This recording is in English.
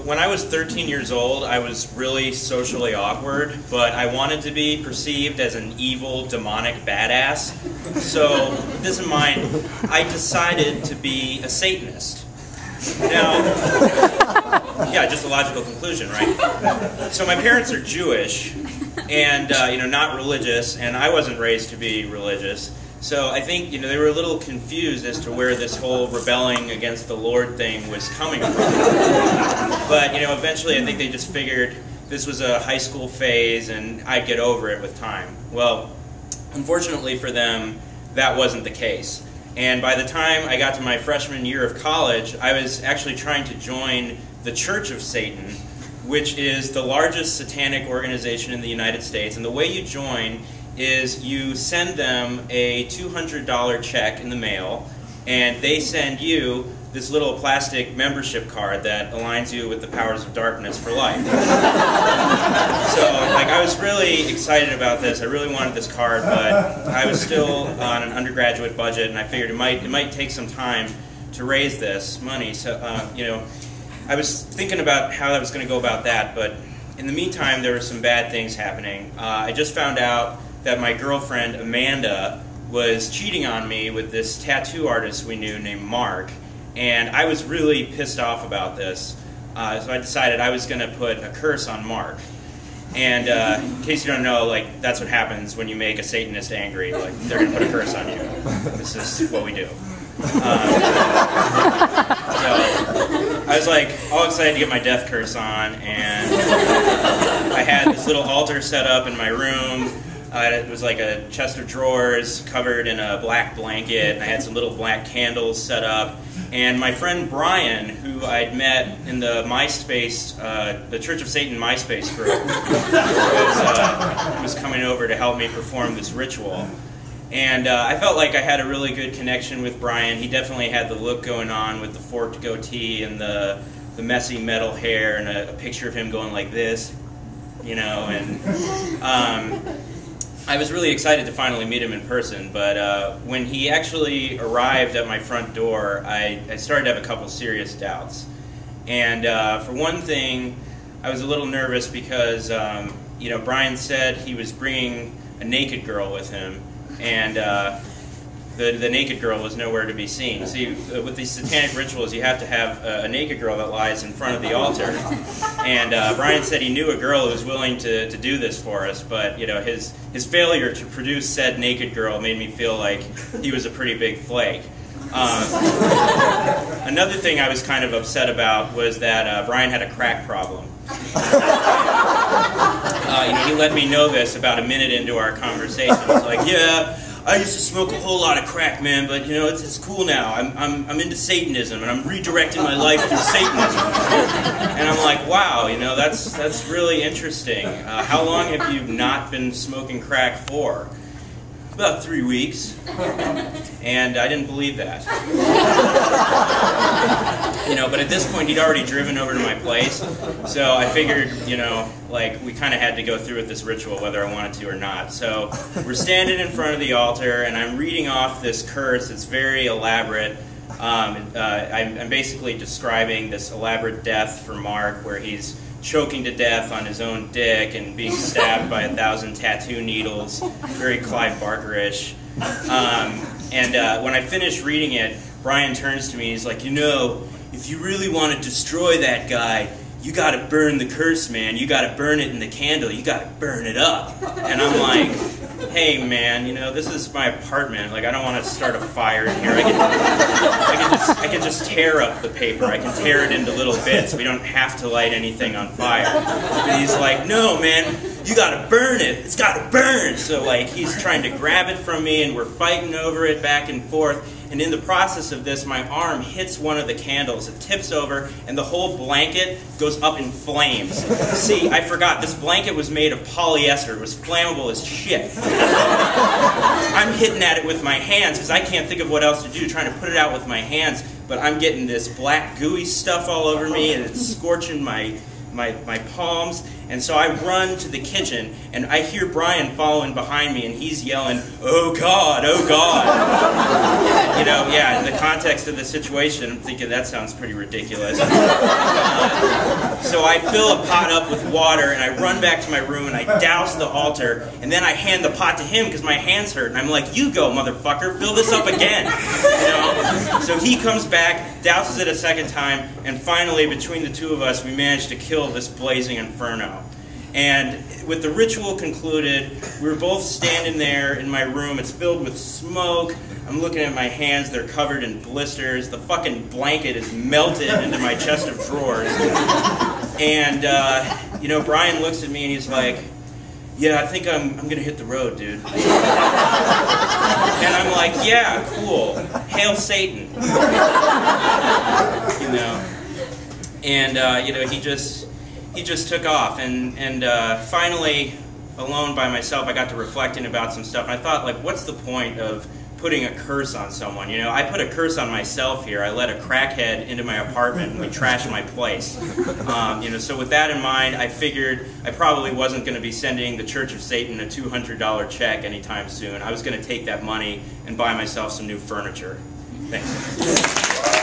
when I was 13 years old, I was really socially awkward, but I wanted to be perceived as an evil, demonic badass. So, with this in mind, I decided to be a Satanist. Now, yeah, just a logical conclusion, right? So my parents are Jewish, and not religious, and I wasn't raised to be religious. So I think they were a little confused as to where this whole rebelling against the Lord thing was coming from. But eventually I think they just figured this was a high school phase and I'd get over it with time. Well, unfortunately for them, that wasn't the case. And by the time I got to my freshman year of college, I was actually trying to join the Church of Satan, which is the largest satanic organization in the United States. And the way you join is you send them a $200 check in the mail, and they send you this little plastic membership card that aligns you with the powers of darkness for life. So, I was really excited about this. I really wanted this card, but I was still on an undergraduate budget, and I figured it might take some time to raise this money. So, I was thinking about how I was going to go about that, but in the meantime, there were some bad things happening. I just found out that my girlfriend, Amanda, was cheating on me with this tattoo artist we knew named Mark, and I was really pissed off about this, so I decided I was going to put a curse on Mark. And in case you don't know, that's what happens when you make a Satanist angry. They're going to put a curse on you. This is what we do. So I was all excited to get my death curse on, and I had this little altar set up in my room. It was like a chest of drawers covered in a black blanket. I had some little black candles set up. And my friend Brian, who I'd met in the MySpace, the Church of Satan MySpace group, was coming over to help me perform this ritual. And I felt like I had a really good connection with Brian. He definitely had the look going on with the forked goatee and the messy metal hair and a picture of him going like this, and I was really excited to finally meet him in person, but when he actually arrived at my front door, I started to have a couple serious doubts. And for one thing, I was a little nervous because, Brian said he was bringing a naked girl with him, and the naked girl was nowhere to be seen. See, with these satanic rituals, you have to have a naked girl that lies in front of the altar. And Brian said he knew a girl who was willing to do this for us, but his failure to produce said naked girl made me feel like he was a pretty big flake. Another thing I was kind of upset about was that Brian had a crack problem. He let me know this about a minute into our conversation. He's like, yeah, I used to smoke a whole lot of crack, man, but it's cool now. I'm into Satanism, and I'm redirecting my life through Satanism. And I'm like, wow, that's really interesting. How long have you not been smoking crack for? About 3 weeks. And I didn't believe that. But at this point he'd already driven over to my place, so I figured, we kind of had to go through with this ritual whether I wanted to or not. So we're standing in front of the altar, and I'm reading off this curse. It's very elaborate. I'm basically describing this elaborate death for Mark, where he's choking to death on his own dick and being stabbed by 1,000 tattoo needles, very Clive Barker-ish. And when I finished reading it, Brian turns to me, he's like, if you really want to destroy that guy, you got to burn the curse, man. You got to burn it in the candle. You got to burn it up. And I'm like, hey, man, this is my apartment. I don't want to start a fire in here. I can just tear up the paper. I can tear it into little bits. We don't have to light anything on fire. But he's like, no, man, you got to burn it. It's got to burn. So, he's trying to grab it from me, and we're fighting over it back and forth. And in the process of this, my arm hits one of the candles. It tips over, and the whole blanket goes up in flames. See, I forgot. This blanket was made of polyester. It was flammable as shit. I'm hitting at it with my hands because I can't think of what else to do, trying to put it out with my hands. But I'm getting this black gooey stuff all over me, and it's scorching my palms. And so I run to the kitchen, and I hear Brian following behind me, and he's yelling, "Oh God, oh God." Yeah, in the context of the situation, I'm thinking that sounds pretty ridiculous. I fill a pot up with water, and I run back to my room, and I douse the altar, and then I hand the pot to him because my hands hurt, and I'm like, you go, motherfucker, fill this up again. You know? So he comes back, douses it a second time, and finally, between the two of us, we managed to kill this blazing inferno. And with the ritual concluded, we were both standing there in my room. It's filled with smoke. I'm looking at my hands. They're covered in blisters. The fucking blanket is melted into my chest of drawers. And, you know, Brian looks at me and he's like, yeah, I think I'm going to hit the road, dude. And I'm like, yeah, cool. Hail Satan. You know. And, you know, he just took off, and finally, alone by myself, I got to reflecting about some stuff, and I thought, like, what's the point of putting a curse on someone? You know, I put a curse on myself here. I let a crackhead into my apartment, and we trashed my place. You know, so with that in mind, I figured I probably wasn't going to be sending the Church of Satan a $200 check anytime soon. I was going to take that money and buy myself some new furniture. Thanks.